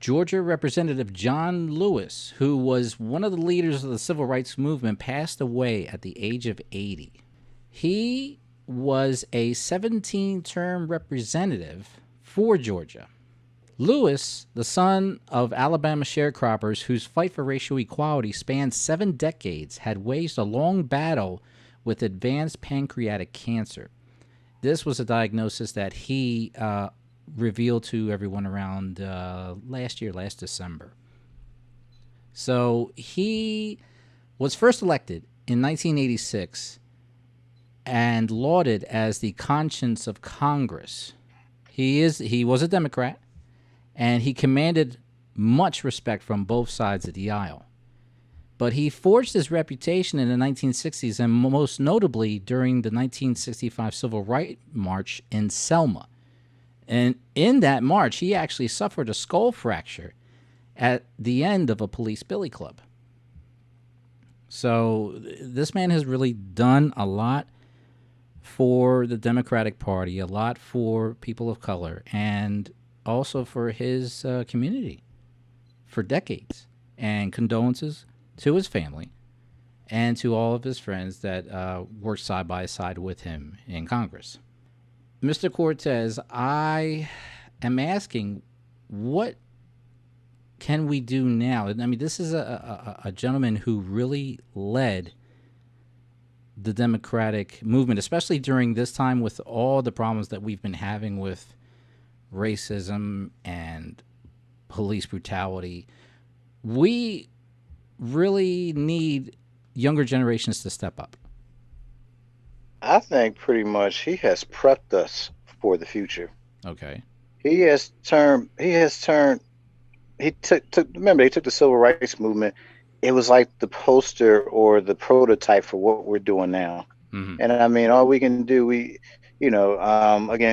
Georgia Representative John Lewis, who was one of the leaders of the civil rights movement, passed away at the age of 80. He was a 17-term representative for Georgia. Lewis, the son of Alabama sharecroppers whose fight for racial equality spanned 7 decades, had waged a long battle with advanced pancreatic cancer. This was a diagnosis that he revealed to everyone around last December. So he was first elected in 1986 and lauded as the conscience of Congress. He was a Democrat, and he commanded much respect from both sides of the aisle. But he forged his reputation in the 1960s, and most notably during the 1965 Civil Rights March in Selma. And in that march, he actually suffered a skull fracture at the end of a police billy club. So this man has really done a lot for the Democratic Party, a lot for people of color, and also for his community for decades. And condolences to his family and to all of his friends that worked side by side with him in Congress. Mr. Cortez, I am asking, what can we do now? I mean, this is a gentleman who really led the Democratic movement, especially during this time with all the problems that we've been having with racism and police brutality. We really need younger generations to step up. I think pretty much he has prepped us for the future. Okay. He took the civil rights movement. It was like the poster or the prototype for what we're doing now. Mm-hmm. And I mean, all we can do, again,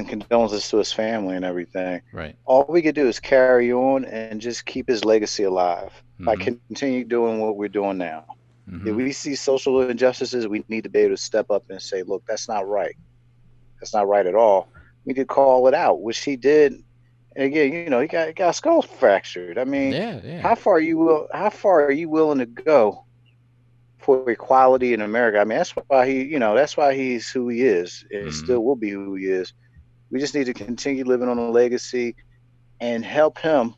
condolences to his family and everything. Right. All we could do is carry on and just keep his legacy alive by Mm-hmm. continue doing what we're doing now. Mm-hmm. If we see social injustices, we need to be able to step up and say, look, that's not right. That's not right at all. We could call it out, which he did. And again, he got skull fractured. I mean, Yeah. how far are you willing to go for equality in America? I mean, that's why he's who he is, and Mm-hmm. still will be who he is. We just need to continue living on a legacy and help him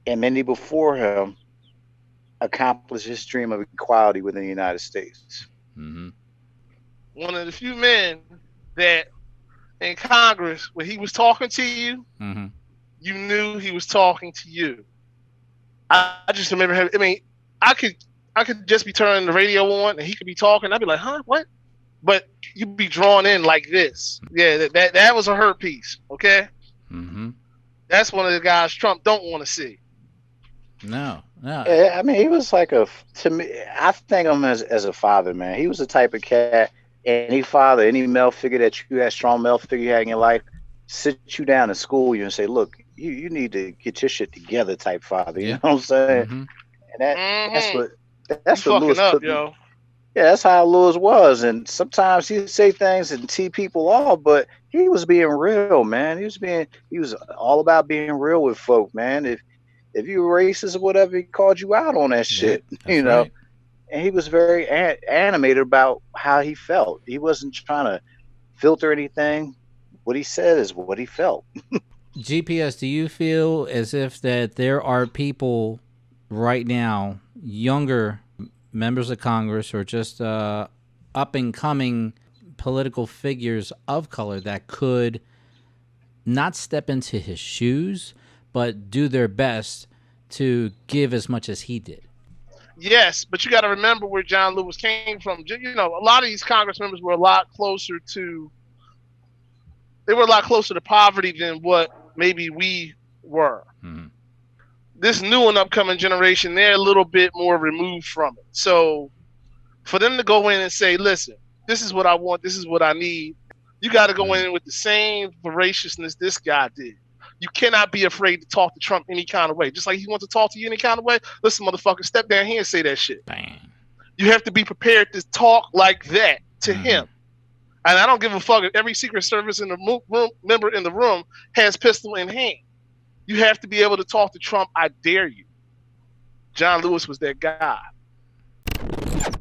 and many before him accomplish his dream of equality within the United States. Mm-hmm. One of the few men that in Congress, when he was talking to you, Mm-hmm. you knew he was talking to you. I just remember him. I mean, I could just be turning the radio on and he could be talking. I'd be like, huh, what? But you'd be drawn in like this. Yeah, that was a hurt piece. Okay. Mm-hmm. That's one of the guys Trump don't want to see. No. Yeah, I mean, he was like to me, I think of him as a father, man. He was the type of cat, any father, any male figure that you had, strong male figure you had in your life, sit you down and school you and say, look, you need to get your shit together type father. You know what I'm saying? Mm-hmm. And that's what Lewis up, took. Yo. Yeah, that's how Lewis was. And sometimes he'd say things and tee people off, but he was being real, man. He was all about being real with folk, man. If you were racist or whatever, he called you out on that shit, Right. And he was very animated about how he felt. He wasn't trying to filter anything. What he said is what he felt. GPS, do you feel as if that there are people right now, younger members of Congress or just up-and-coming political figures of color that could not step into his shoes, but do their best to give as much as he did? Yes, but you got to remember where John Lewis came from. A lot of these Congress members were a lot closer to poverty than what maybe we were. Mm-hmm. This new and upcoming generation, they're a little bit more removed from it. So for them to go in and say, listen, this is what I want, this is what I need, you got to go in with the same voraciousness this guy did. You cannot be afraid to talk to Trump any kind of way. Just like he wants to talk to you any kind of way. Listen, motherfucker, step down here and say that shit. Bang. You have to be prepared to talk like that to him. And I don't give a fuck if every Secret Service member in the room has pistol in hand. You have to be able to talk to Trump. I dare you. John Lewis was that guy.